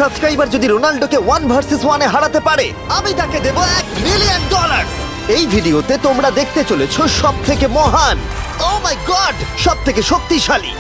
Subscriber যদি রোনাল্ডোকে 1 versus 1 এ হারাতে পারে, আমি তাকে দেব $1 মিলিয়ন। এই ভিডিওতে তোমরা দেখতে চলেছো সবথেকে মহান, ও মাই গড, সবথেকে শক্তিশালী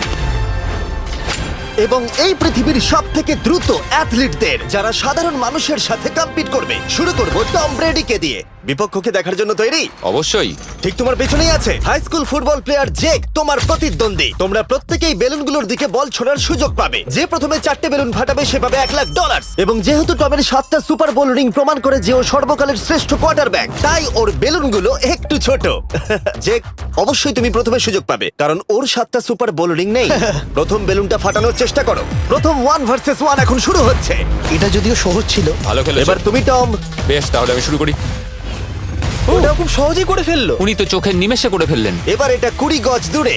এবং এই পৃথিবীর সবথেকে দ্রুত অ্যাথলিটদের, যারা সাধারণ মানুষের সাথে কম্পিট করবে। শুরু করব টম ব্রেডিকে দিয়ে। বিপক্ষকে দেখার জন্য তৈরি? অবশ্যই। ঠিক তোমার পেছনেই আছে high school football player Jake, তোমার প্রতিদ্বন্দ্বী। তোমরা প্রত্যেকেই বেলুনগুলোর দিকে বল ছোড়ার সুযোগ পাবে। যে প্রথমে 4টে বেলুন ফাটাবে সে পাবে $1,00,000। এবং যেহেতু টমের 7টা সুপার বোল রিং প্রমাণ করে যে ও সর্বকালের শ্রেষ্ঠ কোয়ার্টারব্যাক, তাই ওর বেলুনগুলো একটু ছোট। জেক, অবশ্যই তুমি প্রথমে সুযোগ পাবে, কারণ ওর 7টা সুপার বোল রিং নেই। প্রথম বেলুনটা ফাটানোর চেষ্টা করো। প্রথম 1 ভার্সেস 1 এখন শুরু হচ্ছে। এটা যদিও সহজ ছিল। ভালো খেলেছো। এবার তুমি টম। বেশ, তাহলে আমি শুরু করি। ওটা খুব সহজেই করে ফেললো। উনি তো চোখের নিমেষে করে ফেললেন। এবার এটা 20 গজ দূরে।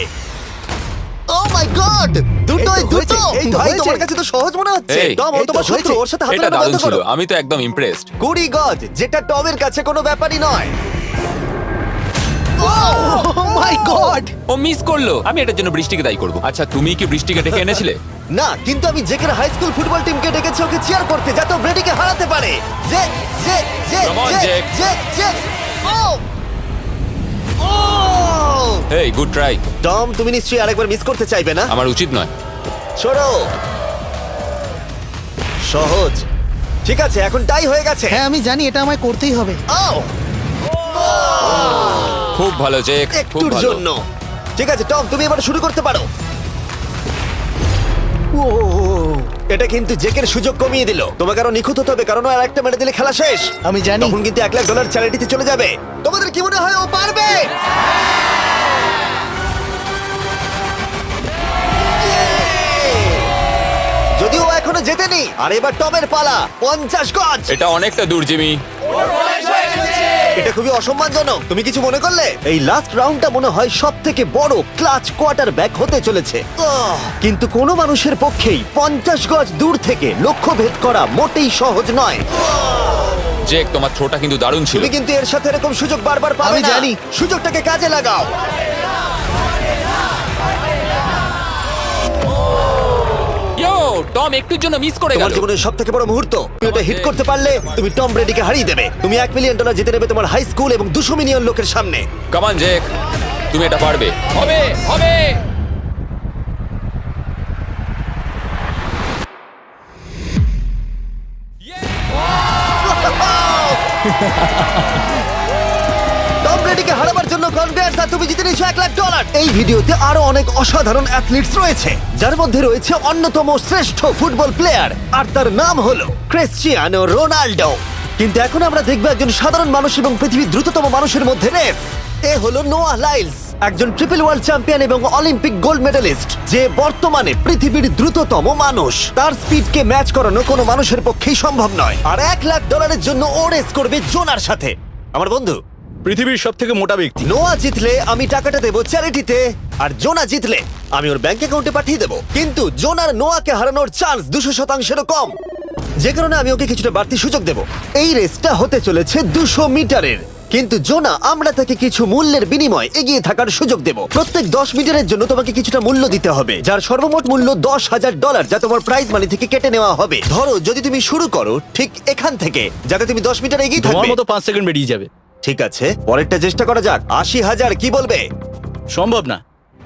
ও মাই গড, দুটোই এই তো হয়েছে, দুটো। এই তো ভাই, হয়েছে। তোমার কাছে তো সহজ মনে হচ্ছে। এই, টম, ও এই তো তোমার শত্রু, হয়েছে। ওর সাথে হাত এটা মেলানো দারুণ বন্ধ ছিল, করো। আমি তো একদম ইমপ্রেসড। 20 গজ, যেটা টমের কাছে কোনো ব্যাপারই নয়। ও মাই গড! ও মিস করলো। আমি এটার জন্য বৃষ্টিকে দায়ী করব। আচ্ছা, তুমি কি বৃষ্টিকে ডেকে এনেছিলে? না, কিন্তু আমি জেকের হাই স্কুল ফুটবল টিমকে ডেকেছি ওকে চিয়ার করতে, যাতে ও ব্রেডিকে হারাতে পারে। যে যে যে Come on, যে Jake. যে যে ও ও হেই, গুড ট্রাই। টম, তুমি নিশ্চয়ই আরেকবার মিস করতে চাইবে না? আমার উচিত নয়। ছোড়ো। সহজ। ঠিক আছে, এখন টাই হয়ে গেছে। হ্যাঁ, আমি জানি এটা আমায় করতেই হবে। ও খুব ভালো জেক, খুব একটুর ভালো। জন্য। ঠিক আছে টম, তুমি এবার শুরু করতে পারো। ও, এটা কিন্তু জেকের সুযোগ কমিয়ে দিল। তোমাকে আরো নিখুঁত হতে হবে, কারণ ও আর একটা মেরে দিলে খেলা শেষ। আমি জানি। তখন কিন্তু $1,00,000 চ্যারিটিতে চলে যাবে। তোমাদের কি মনে হয় ও পারবে? যদিও ও এখনো জেতেনি। আর এবার টমের পালা। 50 গজ। এটা অনেকটা দূর, জিমি। এটা খুবই অসম্মানজনক। তুমি কিছু মনে করলে? এই লাস্ট রাউন্ডটা মনে হয় সবথেকে বড় ক্লাচ কোয়ার্টারব্যাক হতে চলেছে। কিন্তু কোনো মানুষের পক্ষেই 50 গজ দূর থেকে লক্ষ্য ভেদ করা মোটেই সহজ নয়। জেক, তোমার থ্রোটা কিন্তু দারুণ ছিল। তুমি কিন্তু এর সাথে এরকম সুযোগ বারবার পাবে আমি না। জানি। সুযোগটাকে কাজে লাগাও। ইয়ো, টম একটুর জন্য মিস করে তোমার গেল। জীবনের সবথেকে বড় মুহূর্ত। তুমি ওটা হিট করতে পারলে তুমি টম ব্রেডিকে হারিয়ে দেবে। তুমি $1 মিলিয়ন জিতে নেবে তোমার হাই স্কুল এবং 200 মিলিয়ন লোকের সামনে। কাম অন জেক, তুমি এটা পারবে। হবে, হবে। টম ব্রেডিকে হারাবার জন্য কনগ্রেটস, আর তুমি জিতে নিয়েছো $1,00,000। এই ভিডিওতে আরো অনেক অসাধারণ অ্যাথলিটস রয়েছে, যার মধ্যে রয়েছে অন্যতম শ্রেষ্ঠ ফুটবল প্লেয়ার, আর তার নাম হলো ক্রিশ্চিয়ানো রোনাল্ডো। কিন্তু এখন আমরা দেখব একজন সাধারণ মানুষ এবং পৃথিবীর দ্রুততম মানুষের মধ্যে রেস। এ হলো নোয়াহ লাইলস, একজন ট্রিপল ওয়ার্ল্ড চ্যাম্পিয়ন এবং অলিম্পিক গোল্ড মেডালিস্ট, যে বর্তমানে পৃথিবীর দ্রুততম মানুষ। তার স্পিডকে ম্যাচ করানো কোনো মানুষের পক্ষেই সম্ভব নয়। আর $1,00,000 জন্য ও রেস করবে জোনার সাথে, আমার বন্ধু। পৃথিবীর সব থেকে মোটা ব্যক্তি। নোয়া জিতলে আমি টাকাটা দেবো চ্যারিটিতে, আর জোনা জিতলে আমি ওর ব্যাংক অ্যাকাউন্টে পাঠিয়ে দেবো। কিন্তু জোনার নোয়াকে হারানোর চান্স 200%-এরও কম, যে কারণে আমি ওকে কিছুটা বাড়তি সুযোগ দেবো। এই রেসটা হতে চলেছে 200 মিটারের, কিন্তু জোনা, আমরা তাকে কিছু মূল্যের বিনিময়ে এগিয়ে থাকার সুযোগ দেব। প্রত্যেক 10 মিটারের জন্য তোমাকে কিছুটা মূল্য দিতে হবে, যার সর্বমোট মূল্য $10,000, যা তোমার প্রাইজ মানি থেকে কেটে নেওয়া হবে। ধরো যদি তুমি শুরু করো ঠিক এখান থেকে, যাতে তুমি 10 মিটার এগিয়ে তোমার থাকবে। মতো 5 সেকেন্ড বেরিয়ে যাবে। ঠিক আছে, পরেরটা চেষ্টা করা যাক। 80,000, কি বলবে? সম্ভব না।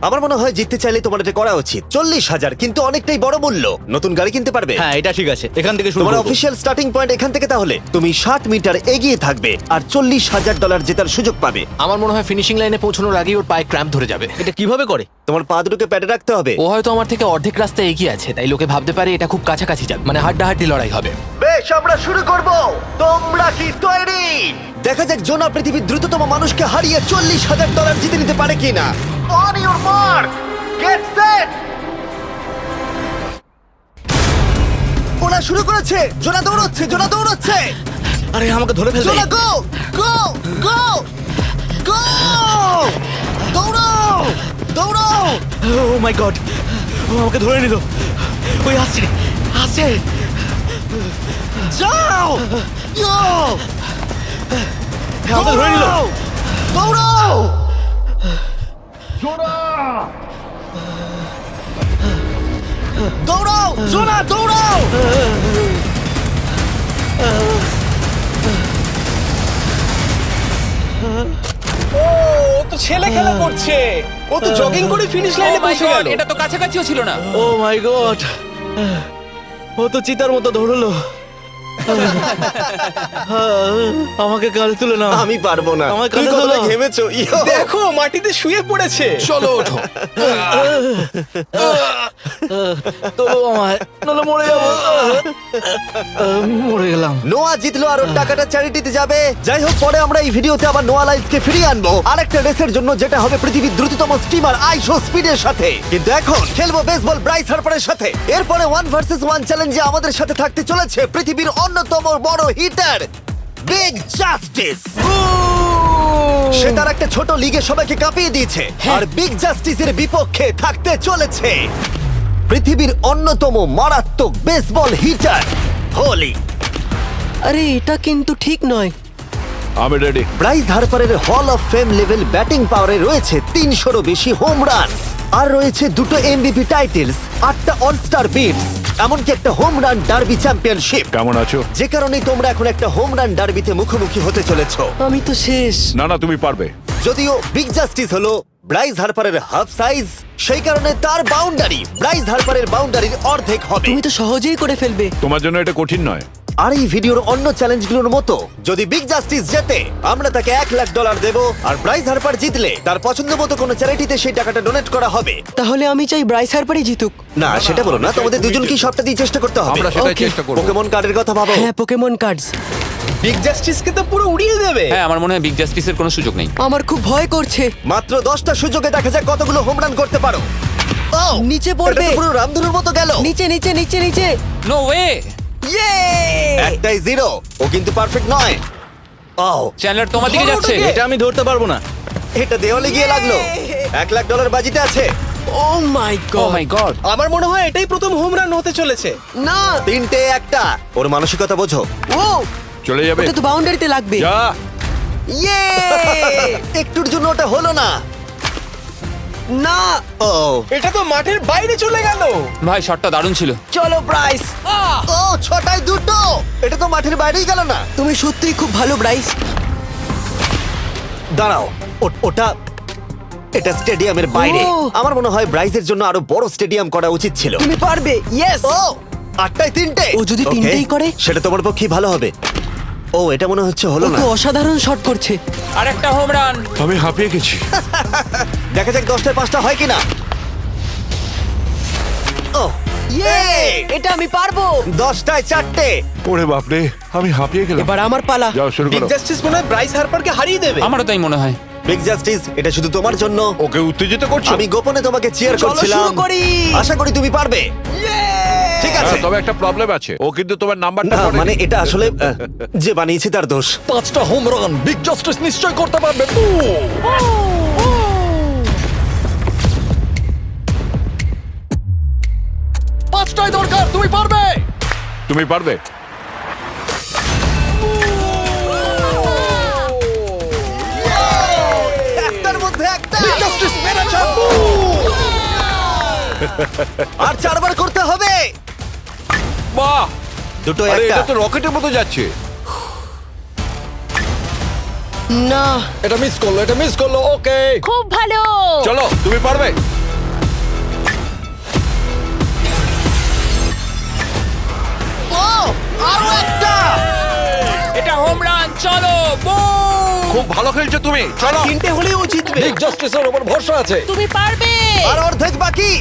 আমার মনে হয় জিততে চাইলে তোমার এটা করা উচিত। 40,000 কিন্তু অনেকটাই বড় মূল্য। নতুন গাড়ি কিনতে পারবে। হ্যাঁ, এটা ঠিক আছে, এখান থেকে শুরু তোমার করব। অফিসিয়াল স্টার্টিং পয়েন্ট এখান থেকে। তাহলে তুমি 60 মিটার এগিয়ে থাকবে আর $40,000 জেতার সুযোগ পাবে। আমার মনে হয় ফিনিশিং লাইনে পৌঁছানোর আগেই ওর পায়ে ক্র্যাম্প ধরে যাবে। এটা কিভাবে করে? তোমার পা দুটোকে প্যাডে রাখতে হবে। ও হয়তো আমার থেকে অর্ধেক রাস্তা এগিয়ে আছে, তাই লোকে ভাবতে পারে এটা খুব কাছাকাছি যাবে, মানে হাড্ডাহাড্ডি লড়াই হবে। বেশ, আমরা শুরু করব। তোমরা কি তৈরি? দেখা যাক জোনা পৃথিবীর দ্রুততম মানুষকে হারিয়ে $40,000 জিতে নিতে পারে কিনা। On your mark, get set. ওরা শুরু করেছে। জোনা দৌড়চ্ছে, জোনা দৌড়চ্ছে। আরে আমাকে ধরে ফেলবে। জোনা গো গো গো গো! দৌড়াও দৌড়াও! ও মাই গড, ও আমাকে ধরে নিল। ওই আসছে, আসছে। যাও! ইয়ো! আমাকে ধরে নিল। দৌড়াও! দৌড়াও! জোনা দৌড়াও! ছেলে খেলা করছে, ও তো জগিং করে ফিনিশ Oh লাইনে my পৌঁছে God, গেল। এটা তো কাছাকাছিও ছিল না। ও মাই গড, ও তো চিতার মতো ধরলো। আমাকে কাল তুলে নাও। আমি পারবো না, আমার তুমি কাঁধে কতটা তোলো। ঘেমেছো। ইয়ো। দেখো মাটিতে শুয়ে পড়েছে। চলো ওঠো। তোলো আমায়, নাহলে মরে যাবো। মরে গেলাম। নোয়া জিতলো আর ওর টাকাটা চ্যারিটিতে যাবে। যাই হোক, পরে আমরা এই ভিডিওতে আবার নোয়া লাইফকে ফিরিয়ে আনবো আরেকটা রেসের জন্য, যেটা হবে পৃথিবীর দ্রুততম স্টিমার আইশো স্পিডের সাথে। কিন্তু এখন খেলবো বেসবল ব্রাইস হার্পারের সাথে। এরপরে 1 ভার্সেস 1 চ্যালেঞ্জে আমাদের সাথে থাকতে চলেছে পৃথিবীর অন্যতম বড় হিটার বিগ জাস্টিস। সে তার একটা ছোট লিগে সবাইকে কাঁপিয়ে দিয়েছে, আর বিগ জাস্টিসের বিপক্ষে থাকতে চলেছে পৃথিবীর অন্যতম মারাত্মক বেসবল হিটার হোলি। আরে এটা কিন্তু ঠিক নয়। আমি ready. Bryce হার্পারের hall of fame level batting পাওয়ারে রয়েছে 300-রও বেশি হোম রান, আর রয়েছে 2টো এমভিপি টাইটেলস, 8টা অলস্টার বিটস, এমনকি একটা হোম রান ডার্বি চ্যাম্পিয়নশিপ। কেমন আছো? যে কারণে তোমরা এখন একটা হোম রান ডার্বিতে মুখোমুখি হতে চলেছো। আমি তো শেষ। না না, তুমি পারবে। যদিও বিগ জাস্টিস হলো ব্রাইস হার্পারের হাফ সাইজ, সেই কারণে তার বাউন্ডারি ব্রাইস হার্পারের বাউন্ডারির অর্ধেক হবে। তুমি তো সহজেই করে ফেলবে। তোমার জন্য এটা কঠিন নয়। আর এই ভিডিওর অন্য চ্যালেঞ্জগুলোর মতো, যদি বিগ জাস্টিস জেতে আমরা তাকে $1,00,000 দেব, আর ব্রাইস হার্পার জিতলে তার পছন্দ মতো কোনো চ্যারিটিতে সেই টাকাটা ডোনেট করা হবে। তাহলে আমি চাই ব্রাইস হার্পারই জিতুক। না, সেটা বলো না, তোমাদের দুজনকেই সবটা দিয়ে চেষ্টা করতে হবে। আমরা সেটাই Okay. চেষ্টা করব। পোকেমন কার্ডের কথা ভাবো। হ্যাঁ, পোকেমন কার্ডস। বিগ জাস্টিসকে তো পুরো উড়িয়ে দেবে। হ্যাঁ, আমার মনে হয় বিগ জাস্টিসের কোনো সুযোগ নেই। আমার খুব ভয় করছে। মাত্র 10টা সুযোগে দেখা যাক কতগুলো হোম রান করতে পারো। ও, নিচে এটা পড়বে। তো পুরো রামধনুর মতো গেল। নিচে নিচে নিচে নিচে। No way. ইয়ে! একটাই জিরো, ও কিন্তু পারফেক্ট নয়। ও, চ্যানেলার তোমার দিকে যাচ্ছে। এটা আমি ধরতে পারবো না। এটা দেওয়ালে গিয়ে লাগলো। $1,00,000 বাজিতে আছে। ও মাই ও গড। মাই গড। আমার মনে হয় এটাই প্রথম হোম রান হতে চলেছে। না। 3টে একটা। ওর মানসিকতা বোঝো। ও, চলে যাবে। ওটা তো বাউন্ডারিতে লাগবে। যা। ইয়ে! একটুর জন্য ওটা হলো না। না। ও, এটা তো মাঠের বাইরে চলে গেল। ভাই শটটা দারুণ ছিল। চলো ব্রাইস। ও, 6টায় 2টো। এটা তো মাঠের বাইরেই গেল না। তুমি সত্যিই খুব ভালো ব্রাইস। দাঁড়াও, ওটা এটা স্টেডিয়ামের বাইরে। ও। আমার মনে হয় ব্রাইজের জন্য আরো বড় স্টেডিয়াম করা উচিত ছিল। তুমি পারবে। ইয়েস। ও, 8টায় 3টে। ও যদি Okay, তিনটেই করে? সেটা তোমার পক্ষেই ভালো হবে। ও, এটা মনে হচ্ছে ও হলো না। তো অসাধারণ শট করছে। আর একটা হোম রান। আমি হাঁপিয়ে গেছি। দেখা যাক 10টায় 5টা হয় কিনা। ও, ইয়ে! এটা আমি পারবো। 10টায় 4টে। ওরে বাপরে, আমি হাঁপিয়ে গেলাম। এবার আমার পালা। যাও শুরু বিগ করো। জাস্টিস মনে হয় ব্রাইস হার্পারকে হারিয়ে দেবে। আমারও তাই মনে হয়। বিগ জাস্টিস, এটা শুধু তোমার জন্য। ওকে উত্তেজিত করছো? আমি গোপনে তোমাকে চিয়ার চলো করছিলাম। শুরু করি। আশা করি তুমি পারবে। ঠিক আছে। হ্যাঁ, তবে একটা প্রবলেম আছে, ও কিন্তু তোমার নাম্বারটা না, পড়েনি। মানে এটা আসলে যে বানিয়েছে তার দোষ। 5টা হোম রান বিগ জাস্টিস নিশ্চয় করতে পারবে। পাঁচটাই দরকার, তুমি পারবে। তুমি পারবে। একটার মধ্যে একটা। জাস্টিস মেরেছে। আর 4বার করতে হবে। বাহ, দুটো আরে একটা। এটা তো রকেটের মতো যাচ্ছে। না। এটা মিস করলো, এটা মিস করলো। ওকে, খুব ভালো। চলো, তুমি পারবে। ও, আরো একটা। এটা হোম রান। চলো বুম। খুব ভালো খেলছো তুমি, চলো। তিনটে হলেও ও জিতবে। বিগ জাস্টিসের উপর ভরসা আছে। তুমি পারবে। আর অর্ধেক বাকি।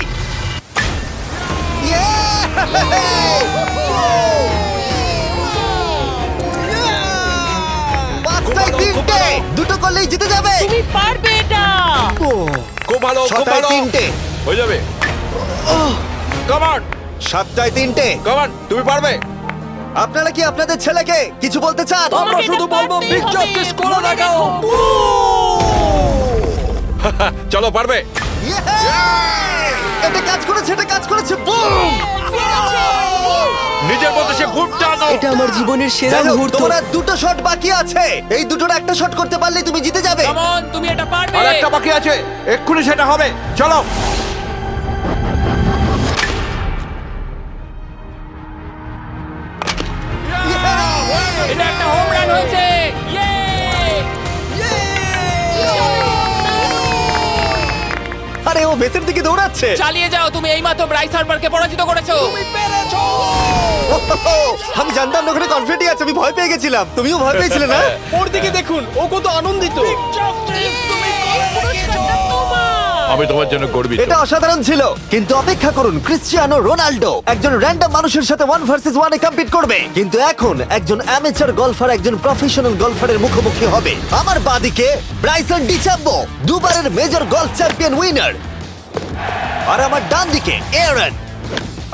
পাঁচটায় 3টে। দুটো করলেই জিতে যাবে। তুমি পারবে এটা। খুব ভালো, খুব 6টায় ভালো। 3টে। হয়ে যাবে। কাম অন, 7টায় 3টে। কাম অন, তুমি পারবে। আপনারা কি আপনাদের ছেলেকে কিছু বলতে চান? আমরা তোমাকে শুধু এটা বলবো পারতেই বিগ হবে। জাস্টিস করে মনে দেখাও। রেখো। চলো, পারবে। এটা কাজ করেছে, এটা কাজ করেছে। বুম! নিজের মতো সে খুব টানো। এটা আমার জীবনের সেরা যাই হোক, মুহূর্ত। তোমার আর 2টো শট বাকি আছে। এই দুটোর একটা শট করতে পারলে তুমি জিতে যাবে। কাম অন, তুমি এটা পারবে। আর একটা বাকি আছে, এক্ষুনি সেটা হবে। চলো। এটা একটা হোম রান হয়েছে। ইয়ে! আরে ও বেসের দিকে দৌড়াচ্ছে। চালিয়ে যাও, তুমি এইমাত্র ব্রাইস হার্বারকে পরাজিত করেছো। আমি জানতাম না ওখানে কনফিডেন্ট আছে, আমি ভয় পেয়ে গেছিলাম। তুমিও ভয় পেয়েছিলে না? ওর দিকে দেখুন, ও কত আনন্দিত। আমি তোমার জন্য গর্বিত। এটা অসাধারণ ছিল, কিন্তু অপেক্ষা করুন, ক্রিশ্চিয়ানো রোনাল্ডো একজন র্যান্ডম মানুষের সাথে 1 ভার্সেস 1 এ কম্পিট করবে, কিন্তু এখন একজন অ্যামেচার গলফার একজন প্রফেশনাল গলফারের মুখোমুখি হবে। আমার বাদিকে ব্রাইসন ডিচাম্বো, দুবারের মেজর গলফ চ্যাম্পিয়ন উইনার, আর আমার ডান দিকে এরন।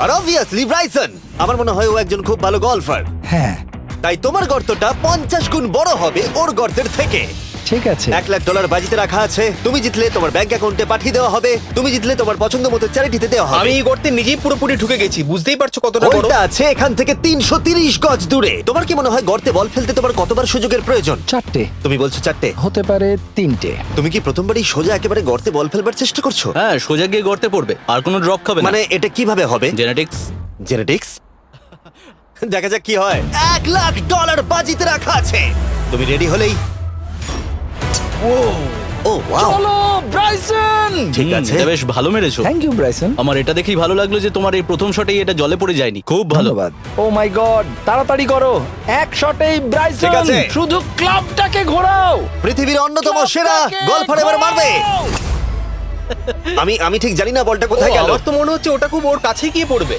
আর অবভিয়াসলি ব্রাইসন, আমার মনে হয় ও একজন খুব ভালো গলফার। হ্যাঁ তাই তোমার গর্তটা 50 গুণ বড় হবে ওর গর্তের থেকে। ঠিক আছে। $1,00,000 বাজিতে রাখা আছে। তুমি জিতলে তোমার ব্যাংক অ্যাকাউন্টে পাঠিয়ে দেওয়া হবে, তুমি জিতলে তোমার পছন্দ মতো চ্যারিটিতে দেওয়া হবে। আমি এই গর্তে নিজেই পুরোপুরি ঢুকে গেছি, বুঝতেই পারছো কতটা বড়। ওইটা আছে এখান থেকে 330 গজ দূরে। তোমার কি মনে হয় গর্তে বল ফেলতে তোমার কতবার সুযোগের প্রয়োজন? 4টে তুমি বলছো 4টে, হতে পারে 3টে। তুমি কি প্রথমবারই সোজা একেবারে গর্তে বল ফেলবার চেষ্টা করছো? হ্যাঁ, সোজা গিয়ে গর্তে পড়বে, আর কোনো ড্রপ খাবে না। মানে এটা কিভাবে হবে? জেনেটিক্স। জেনেটিক্স? দেখা যাক কি হয়। $1,00,000 বাজিতে রাখা আছে। তুমি রেডি হলেই ও ওয়াও, চলো ব্রাইসন। ঠিক আছে। এটা বেশ ভালো মেরেছো। Thank you Bryson. আমার এটা দেখেই ভালো লাগলো যে তোমার এই প্রথম শটেই এটা জলে পড়ে যায়নি। খুব ভালো। ধন্যবাদ। ও মাই গড, তাড়াতাড়ি করো, এক শটেই ব্রাইসন। ঠিক আছে। শুধু ক্লাবটাকে ঘোরাও। পৃথিবীর অন্যতম সেরা গলফার এবার মারবে। আমি ঠিক জানি না বলটা কোথায় গেল। আমার তো মনে হচ্ছে ওটা খুব ওর কাছে গিয়ে পড়বে।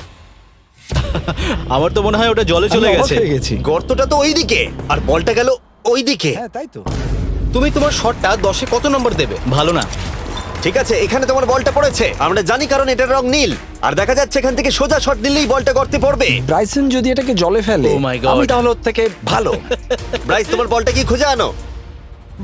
আমার তো মনে হয় ওটা জলে চলে আমি অবাক গেছে। হয়ে গেছি। গর্তটা তো ওইদিকে আর বলটা গেল ওইদিকে। হ্যাঁ তাই তো। তুমি তোমার শটটা 10-এ কত নম্বর দেবে? ভালো না। ঠিক আছে, এখানে তোমার বলটা পড়েছে, আমরা জানি কারণ এটার রং নীল। আর দেখা যাচ্ছে এখান থেকে সোজা শট নিলেই বলটা গর্তে পড়বে। ব্রাইসন যদি এটাকে জলে ফেলে, Oh my God. আমি তাহলে ওর থেকে ভালো। ব্রাইস, তোমার বলটা কি খুঁজে আনো।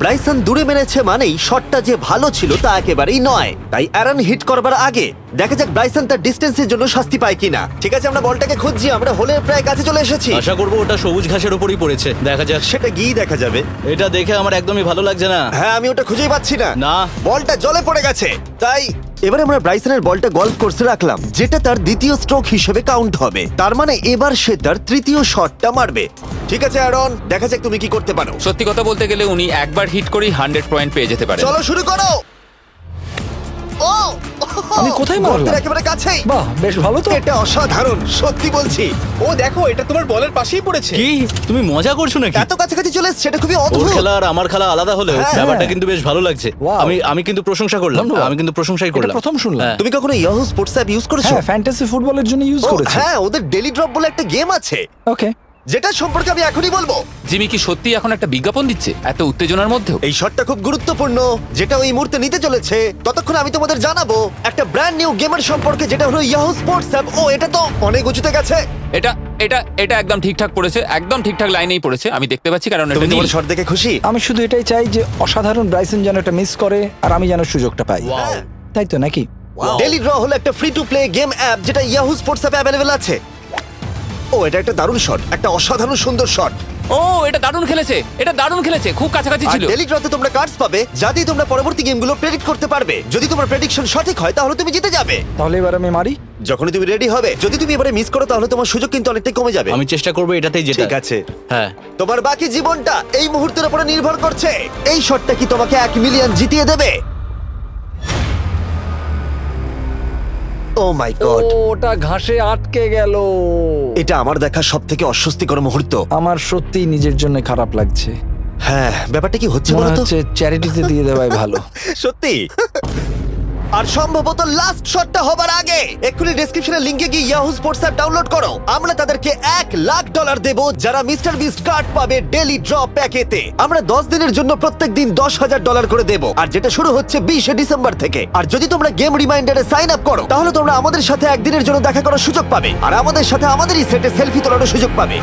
ব্রাইসন দূরে মেরেছে মানেই শটটা যে ভালো ছিল তা একেবারেই নয়। তাই অ্যারন হিট করবার আগে দেখা যাক ব্রাইসন তার ডিস্টেন্সের জন্য শাস্তি পায় কিনা। ঠিক আছে, আমরা বলটাকে খুঁজছি, আমরা হোলের প্রায় কাছে চলে এসেছি। আশা করবো ওটা সবুজ ঘাসের উপরই পড়েছে। দেখা যাক। সেটা গিয়ে দেখা যাবে। এটা দেখে আমার একদমই ভালো লাগছে না। হ্যাঁ, আমি ওটা খুঁজেই পাচ্ছি না। না। বলটা জলে পড়ে গেছে। তাই এবার আমরা ব্রাইসনের বলটা গলফ কোর্সে রাখলাম, যেটা তার দ্বিতীয় স্ট্রোক হিসেবে কাউন্ট হবে। তার মানে এবার সে তার তৃতীয় শটটা মারবে। ঠিক আছে অ্যারন, দেখা যাক তুমি কি করতে পারো। সত্যি কথা বলতে গেলে উনি একবার হিট করেই 100 পয়েন্ট পেয়ে যেতে পারেন। চলো শুরু করো। ও আমি কোথায় মারলাম? গর্তের একেবারে কাছেই। বাহ, বেশ ভালো তো। এটা অসাধারণ, সত্যি বলছি। ও দেখো, এটা তোমার বলের পাশেই পড়েছে। কি তুমি মজা করছো নাকি? এত কাছাকাছি চলে এসেছে, এটা খুবই ওর অদ্ভুত। খেলা আর আমার খেলা আলাদা হলেও হ্যাঁ, ব্যাপারটা হ্যাঁ। কিন্তু বেশ ভালো লাগছে। Wow. আমি কিন্তু প্রশংসা করলাম। ধন্যবাদ। আমি কিন্তু প্রশংসাই এটা করলাম। প্রথম শুনলাম। হ্যাঁ। তুমি কখনো ইয়াহু স্পোর্টস অ্যাপ ইউজ করেছো? হ্যাঁ, ফ্যান্টাসি ফুটবলের জন্য ইউজ ও, করেছি। হ্যাঁ, ওদের ডেলি ড্রপ বলে একটা গেম আছে, ওকে। যেটা সম্পর্কে আমি এখনই বলবো। জিমি কি সত্যি এখন একটা বিজ্ঞাপন দিচ্ছে এত উত্তেজনার মধ্যেও? এই শটটা খুব গুরুত্বপূর্ণ, যেটা ওই মুহূর্তে নিতে চলেছে। ততক্ষণ আমি তোমাদের জানাবো একটা ব্র্যান্ড নিউ গেমের সম্পর্কে, যেটা হলো ইয়াহু স্পোর্টস অ্যাপ। ও, এটা তো অনেক উঁচুতে গেছে। এটা এটা এটা একদম ঠিকঠাক পড়েছে, একদম ঠিকঠাক লাইনেই পড়েছে। আমি দেখতে পাচ্ছি কারণ তুমি এটা তোমার নীল। শট দেখে খুশি? আমি শুধু এটাই চাই যে অসাধারণ ব্রাইসন যেন এটা মিস করে আর আমি যেন সুযোগটা পাই। হ্যাঁ। তাই তো নাকি? ডেলি ড্র হলো একটা free to play game app, যেটা ইয়াহু স্পোর্টস অ্যাপে অ্যাভেলেবল আছে। ও, এটা একটা দারুণ শট, একটা অসাধারণ সুন্দর শট। ও, এটা দারুণ খেলেছে, এটা দারুণ খেলেছে, খুব কাছাকাছি আর ছিল। ডেলি ড্রতে তোমরা কার্ডস পাবে, যা দিয়ে তোমরা পরবর্তী গেমগুলো প্রেডিক্ট করতে পারবে। যদি তোমার প্রেডিকশন সঠিক হয় তাহলে তুমি জিতে যাবে। তাহলে এবার আমি মারি। যখনই তুমি রেডি হবে, যদি তুমি এবারে মিস করো তাহলে তোমার সুযোগ কিন্তু অনেকটাই কমে যাবে। আমি চেষ্টা করবো এটাতেই যেটা। ঠিক আছে, হ্যাঁ। তোমার বাকি জীবনটা এই মুহূর্তের উপরে নির্ভর করছে। এই শটটা কি তোমাকে 1 মিলিয়ন জিতিয়ে দেবে? ও মাই গড, ওটা ঘাসে আটকে গেল। এটা আমার দেখা সবথেকে অস্বস্তিকর মুহূর্ত। আমার সত্যিই নিজের জন্য খারাপ লাগছে। হ্যাঁ, ব্যাপারটা কি হচ্ছে মনে বলো তো? হচ্ছে চ্যারিটিতে দিয়ে দেওয়াই ভালো। সত্যি। আর সম্ভবত লাস্ট শটটা হবার আগে এক্ষুনি ডেসক্রিপশনের লিংকে গিয়ে ইয়াহু স্পোর্টস অ্যাপ ডাউনলোড করো। আমরা তাদেরকে $1,00,000 দেব যারা মিস্টার বিস্ট কার্ড পাবে ডেলি ড্র প্যাকেতে। আমরা 10 দিনের জন্য প্রত্যেক দিন $10,000 করে দেব, আর যেটা শুরু হচ্ছে 20 ডিসেম্বর থেকে। আর যদি তোমরা গেম রিমাইন্ডারে সাইন আপ করো তাহলে তোমরা আমাদের সাথে একদিনের জন্য দেখা করার সুযোগ পাবে, আর আমাদের সাথে আমাদেরই সেটে সেলফি তোলার সুযোগ পাবে।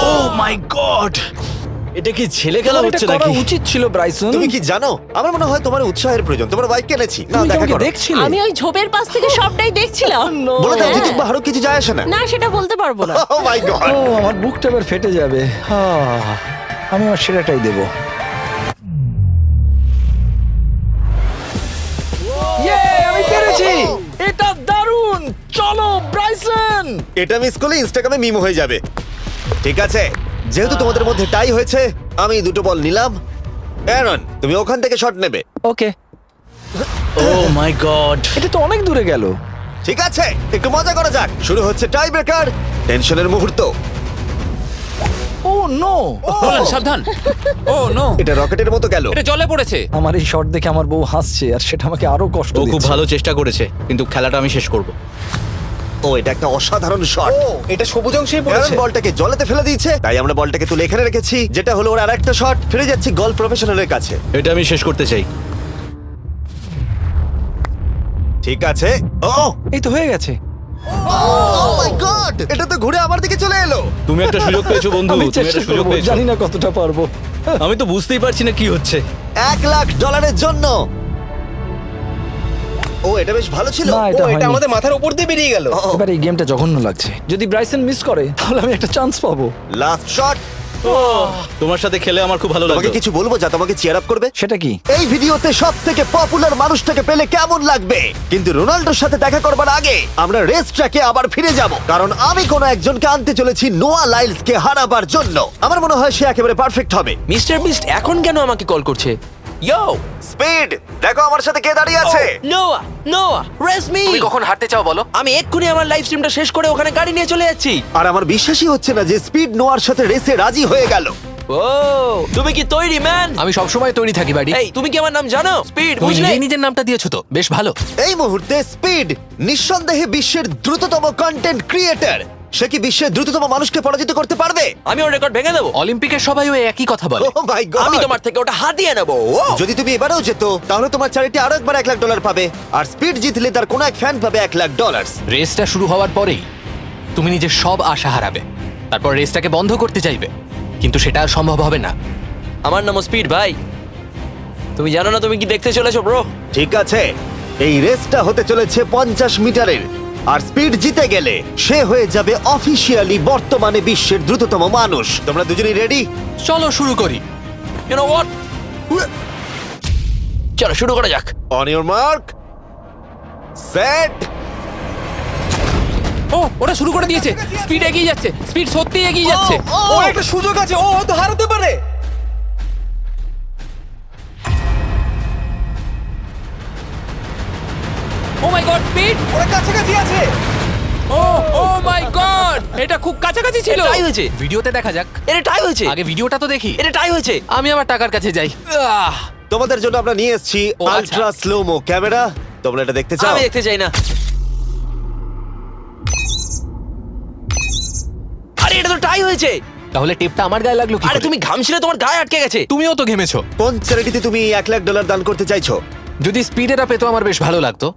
ও মাই গড, এটা কি ছেলে খেলা তোমার হচ্ছে এটা করা নাকি? উচিত ছিল ব্রাইসন। তুমি কি জানো, আমার মনে হয় তোমার উৎসাহের প্রয়োজন। তোমার বাইক কিনেছি, না তুমি কি দেখা আমাকে করো। দেখছিলে? আমি ওই ঝোপের পাশ থেকে সবটাই দেখছিলাম। বলে দাও হ্যাঁ। জিতুক বা হারুক, কিছু যায় আসে না। না, সেটা বলতে পারবো না। ও মাই গড, ও, আমার বুকটা এবার ফেটে যাবে। আমি আমার সেরাটাই দেব। আমি পেরেছি। এটা দারুণ। চলো ব্রাইসন। এটা মিস করলে ইনস্টাগ্রামে মিম হয়ে যাবে। ঠিক আছে, যেহেতু তোমাদের মধ্যে টাই হয়েছে, আমি 2টো বল নিলাম। অ্যারন, তুমি ওখান থেকে শট নেবে। ওকে, ও মাই গড এটা তো অনেক দূরে গেল। ঠিক আছে, একটু মজা করা যাক। শুরু হচ্ছে টাই ব্রেকার, টেনশনের মুহূর্ত। ও নো, নোলান সাবধান। ও নো, এটা রকেটের মতো গেল। এটা জলে পড়েছে। আমার এই শট দেখে আমার বউ হাসছে আর সেটা আমাকে আরো কষ্ট ও খুব দিচ্ছে। ভালো চেষ্টা করেছে কিন্তু খেলাটা আমি শেষ করব। ও, এটা একটা অসাধারণ শট। এটা সবুজ অংশেই অ্যারন বলটাকে জলেতে ফেলে দিয়েছে, তাই আমরা বলটাকে তুলে এখানে রেখেছি, যেটা হলো ওর আরেকটা শট। ফিরে যাচ্ছি গলফ প্রফেশনালের কাছে। এটা আমি শেষ করতে চাই। ঠিক আছে। ও এই তো হয়ে গেছে। মাই গড, এটা তো ঘুরে আমার দিকে চলে এলো। তুমি একটা সুযোগ পেয়েছো বন্ধু, আমি তুমি একটা চেষ্টা সুযোগ করবো, পেয়েছো। জানি না কতটা পারবো। আমি তো বুঝতেই পারছি না কি হচ্ছে। $1,00,000 জন্য। ও, এটা বেশ ভালো ছিল। না, এটা হয়নি। আমাদের মাথার উপর দিয়ে বেরিয়ে গেল। ও, এবার এই গেমটা জঘন্য লাগছে। যদি ব্রাইসন মিস করে তাহলে আমি একটা চান্স পাবো। Last shot. তোমার সাথে খেলে আমার খুব ভালো তোমাকে লাগলো। কিছু বলবো যা তোমাকে চিয়ার আপ করবে? সেটা কি? এই ভিডিওতে সব থেকে পপুলার মানুষটাকে পেলে কেমন লাগবে? কিন্তু রোনাল্ডোর সাথে দেখা করবার আগে আমরা রেস ট্র্যাকে আবার ফিরে যাব, কারণ আমি কোনো একজনকে আনতে চলেছি নোয়া লাইলসকে হারাবার জন্য। আমার মনে হয় সে একেবারে পারফেক্ট হবে। মিস্টার বিস্ট এখন কেন আমাকে কল করছে? ইয়ো, স্পিড, দেখো আমার সাথে কে দাঁড়িয়ে আছে। নোয়া, নোয়া, রেস মি। তুমি কখন হাঁটতে চাও বলো? আমি এক্ষুনি আমার লাইভ স্ট্রিমটা শেষ করে ওখানে গাড়ি নিয়ে চলে যাচ্ছি। আর আমার বিশ্বাসই হচ্ছে না যে স্পিড নোয়ার সাথে রেসে রাজি হয়ে গেল। ও, তুমি কি তৈরি ম্যান? আমি সবসময় তৈরি থাকি বাড়ি। এই, তুমি কি আমার নাম জানো? স্পিড, তুমি বুঝলে? নিজেই নিজের নামটা দিয়েছো তো, বেশ ভালো। এই মুহূর্তে স্পিড নিঃসন্দেহে বিশ্বের দ্রুততম কন্টেন্ট ক্রিয়েটর। সে কি বিশ্বের দ্রুততম মানুষকে পরাজিত করতে পারবে? আমি ওর রেকর্ড ভেঙে দেবো। অলিম্পিকের সবাই ওই একই কথা বলে। ও মাই গড, আমি তোমার থেকে ওটা হাতিয়ে নেবো। ও, যদি তুমি এবারেও যেত তাহলে তোমার চ্যারিটি আরো একবার $1,00,000 পাবে, আর স্পিড জিতলে তার কোনো এক ফ্যান পাবে $1,00,000। রেসটা শুরু হওয়ার পরেই তুমি নিজের সব আশা হারাবে, তারপর রেসটাকে বন্ধ করতে চাইবে, কিন্তু সেটা আর সম্ভব হবে না। আমার নাম স্পিড ভাই। তুমি জানো না তুমি কি দেখতে চলেছো ব্রো? ঠিক আছে, এই রেসটা হতে চলেছে 50 মিটারের, আর স্পিড জিতে গেলে সে হয়ে যাবে অফিসিয়ালি বর্তমানে বিশ্বের দ্রুততম মানুষ। তোমরা দুজনেই রেডি? চলো শুরু করি। You know what? চলো শুরু করা যাক। On your mark, set. ও, ওটা শুরু করে দিয়েছে। স্পিড এগিয়ে যাচ্ছে, স্পিড সত্যি এগিয়ে যাচ্ছে। ও, একটা সুযোগ আছে, ও হয়তো হারাতে পারে। ও মাই গড, স্পিড। ওরা কাছাকাছি আছে। ও, ও মাই গড, এটা খুব কাছাকাছি ছিল। টাই হয়েছে। ভিডিওতে দেখা যাক। এটা টাই হয়েছে। আগে ভিডিওটা তো দেখি। এটা টাই হয়েছে। আমি আমার টাকার কাছে যাই। তোমাদের জন্য আমরা নিয়ে এসেছি ও, আচ্ছা। Ultra slomo camera. তোমরা এটা দেখতে চাও? আমি দেখতে চাই না। আরে এটা তো টাই হয়েছে। তাহলে টেপটা আমার গায়ে লাগলো কি আরে করে? তুমি ঘামছিলে, তোমার গায়ে আটকে গেছে। তুমিও তো ঘেমেছো। কোন চ্যারিটিতে তুমি $1,00,000 দান করতে চাইছো? যদি স্পিডেরা পেতো আমার বেশ ভালো লাগতো,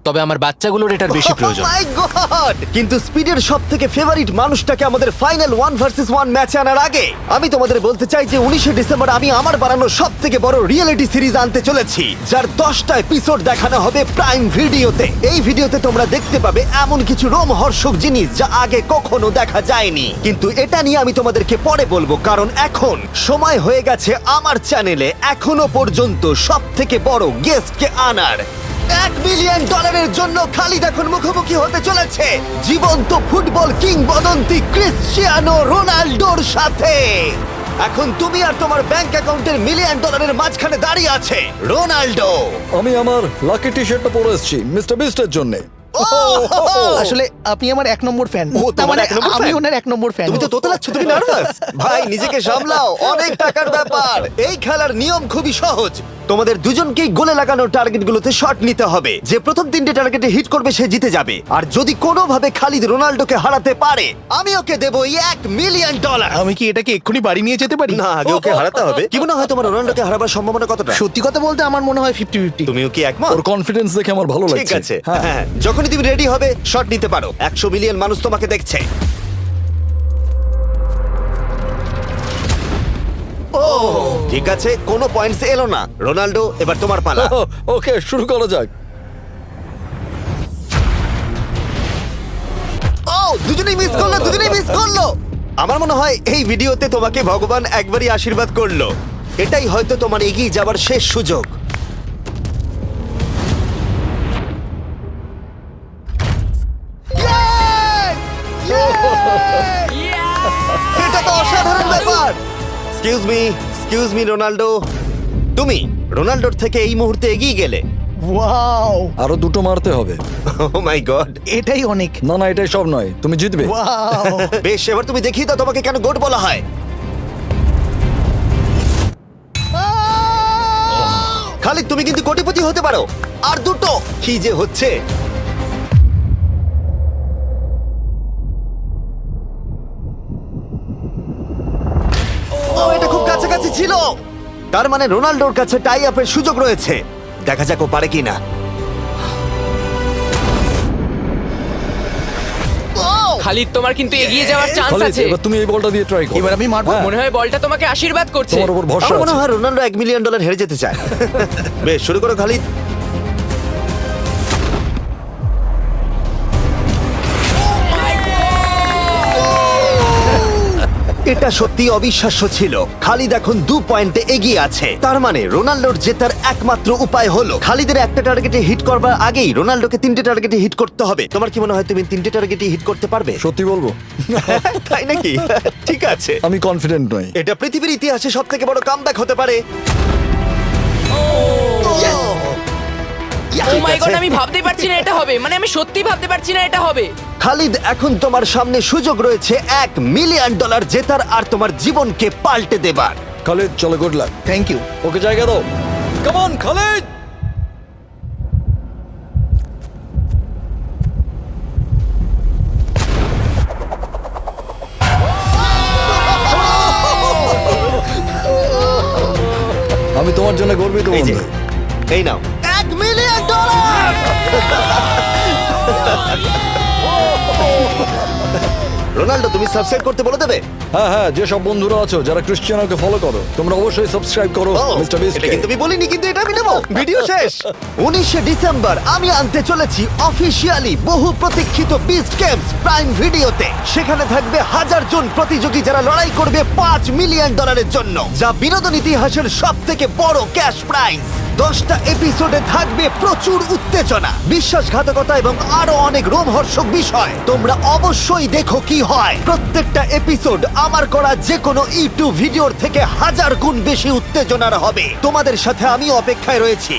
তবে আমার বাচ্চাগুলোর এটার বেশি প্রয়োজন। Oh my God! কিন্তু স্পিডের সবথেকে ফেভারিট মানুষটাকে আমাদের ফাইনাল 1 ভার্সেস 1 ম্যাচে আনার আগে আমি তোমাদের বলতে চাই যে 19শে ডিসেম্বর আমি আমার বানানো সবথেকে বড় রিয়েলিটি সিরিজ আনতে চলেছি, যার 10টা এপিসোড দেখানো হবে প্রাইম ভিডিওতে। এই ভিডিওতে তোমরা দেখতে পাবে এমন কিছু রোমহর্ষক জিনিস যা আগে কখনো দেখা যায়নি, কিন্তু এটা নিয়ে আমি তোমাদেরকে পরে বলবো, কারণ এখন সময় হয়ে গেছে আমার চ্যানেলে এখনো পর্যন্ত সবথেকে বড় গেস্টকে আনার। $1 মিলিয়ন জন্য খালিদ এখন মুখোমুখি হতে চলেছে জীবন্ত ফুটবল কিংবদন্তি ক্রিশ্চিয়ানো রোনাল্ডোর সাথে। এখন তুমি আর তোমার ব্যাংক অ্যাকাউন্টের $1 মিলিয়ন মাঝখানে দাঁড়িয়ে আছে রোনাল্ডো। আমি আমার লাকি টি শার্টটা পরে এসেছি মিস্টার বিস্টের জন্য। আসলে আপনি আমার 1 নম্বর ফ্যান। ও, তোমার এক নম্বর আমি fan? ওনার 1 নম্বর ফ্যান। তুমি তো তোতলাচ্ছ, তুমি নার্ভাস। ভাই নিজেকে সামলাও, অনেক টাকার ব্যাপার। এই খেলার নিয়ম খুবই সহজ। তোমাদের দুজনকেই গোলে লাগানো টার্গেটগুলোতে শট নিতে হবে। যে প্রথম 3টে টার্গেটে হিট করবে সে জিতে যাবে, আর যদি কোনোভাবে খালিদ রোনাল্ডোকে হারাতে পারে আমি ওকে দেবো $1 মিলিয়ন। আমি কি এটাকে এক্ষুনি বাড়ি নিয়ে যেতে পারি? না, আগে ওকে হারাতে হবে। কি মনে হয় তোমার রোনাল্ডোকে হারাবার সম্ভাবনা কতটা? সত্যি কথা বলতে আমার মনে হয় 50-50। তুমিও কি একমত? ওর কনফিডেন্স দেখে আমার ভালো লাগছে। ঠিক আছে, হ্যাঁ, যখনই তুমি রেডি হবে শট নিতে পারো। 100 মিলিয়ন মানুষ তোমাকে দেখছে। ও ঠিক আছে, কোনো পয়েন্টস এলো না। রোনাল্ডো, এবার তোমার পালা। ওকে, শুরু করা যাক। ও, দুজনেই মিস করলো, দুজনেই মিস করলো। আমার মনে হয় এই ভিডিওতে তোমাকে ভগবান একবারই আশীর্বাদ করলো। এটাই হয়তো তোমার এগিয়ে যাবার শেষ সুযোগ। এটা তো অসাধারণ ব্যাপার। Excuse me, excuse me Ronaldo, তুমি রোনাল্ডোর থেকে এই মুহূর্তে এগিয়ে গেলে। ওয়াও, আরো দুটো মারতে হবে। ও মাই গড। এটাই অনেক। না না, এটাই সব নয়, তুমি জিতবে। ওয়াও, বেশ, এবার তুমি দেখিয়ে দাও তোমাকে কেন গোট বলা হয়। খালিদ, তুমি কিন্তু কোটিপতি হতে পারো। আর দুটো। কি যে হচ্ছে। ও, এটা খুব কাছাকাছি ছিল। তার মানে রোনাল্ডোর কাছে টাই আপের সুযোগ রয়েছে। দেখা যাক ও পারে কিনা। খালিদ, তোমার কিন্তু এগিয়ে যাওয়ার চান্স খালিদ, আছে। এবার তুমি এই বলটা দিয়ে ট্রাই করো। এবার আমি মারবো। হ্যাঁ, মনে হয় বলটা তোমাকে আশীর্বাদ করছে। তোমার উপর ভরসা আমার মনে আছে। হয় রোনাল্ডো $1 মিলিয়ন হেরে যেতে চায়। বেশ, শুরু করো খালিদ। এটা সত্যি অবিশ্বাস্য ছিল। খালিদ এখন 2 পয়েন্টে এগিয়ে আছে। তার মানে রোনাল্ডোর জেতার একমাত্র উপায় হলো খালিদের একটা টার্গেটে হিট করবার আগেই রোনাল্ডোকে 3টে টার্গেটে হিট করতে হবে। তোমার কি মনে হয় তুমি 3টে টার্গেটে হিট করতে পারবে? সত্যি বলবো, তাই নাকি? ঠিক আছে। আমি কনফিডেন্ট নই। এটা পৃথিবীর ইতিহাসে সবথেকে বড় কামব্যাক হতে পারে। ও মাই গড, আমি ভাবতেই পারছি না এটা হবে। মানে আমি সত্যি ভাবতে পারছি না এটা হবে। খালিদ, এখন তোমার সামনে সুযোগ রয়েছে $1 মিলিয়ন জেতার আর তোমার জীবনকে পাল্টে দেবার। খালিদ, চলো, good luck. Thank you. Okay জায়গা দাও। Come on Khalid. আমি তোমার জন্য গর্বিত এই যে, বন্ধু। এই নাও $1 মিলিয়ন। রোনাল্ডো, তুমি সাবস্ক্রাইব করতে বলে দেবে? হ্যাঁ হ্যাঁ, যে সব বন্ধুরা আছো যারা ক্রিশ্চিয়ানোকে ফলো করো, তোমরা অবশ্যই সাবস্ক্রাইব করো ও, মিস্টার বিস্ট। এটা কিন্তু আমি বলিনি, কিন্তু এটা আমি নেবো। ভিডিও শেষ। 19শে ডিসেম্বর আমি আনতে চলেছি অফিসিয়ালি বহু প্রতীক্ষিত বিস্ট গেমস প্রাইম ভিডিওতে। সেখানে থাকবে 1000 জন প্রতিযোগী যারা লড়াই করবে $5 মিলিয়ন জন্য, যা বিনোদন ইতিহাসের সবথেকে বড় ক্যাশ প্রাইজ। 10টা এপিসোডে থাকবে প্রচুর উত্তেজনা, বিশ্বাসঘাতকতা এবং আরো অনেক রোমহর্ষক বিষয়। তোমরা অবশ্যই দেখো কি হয়। প্রত্যেকটা এপিসোড আমার করা যে কোনো ইউটিউব ভিডিওর থেকে 1000 গুণ বেশি উত্তেজনার হবে। তোমাদের সাথে আমি অপেক্ষায় রয়েছি।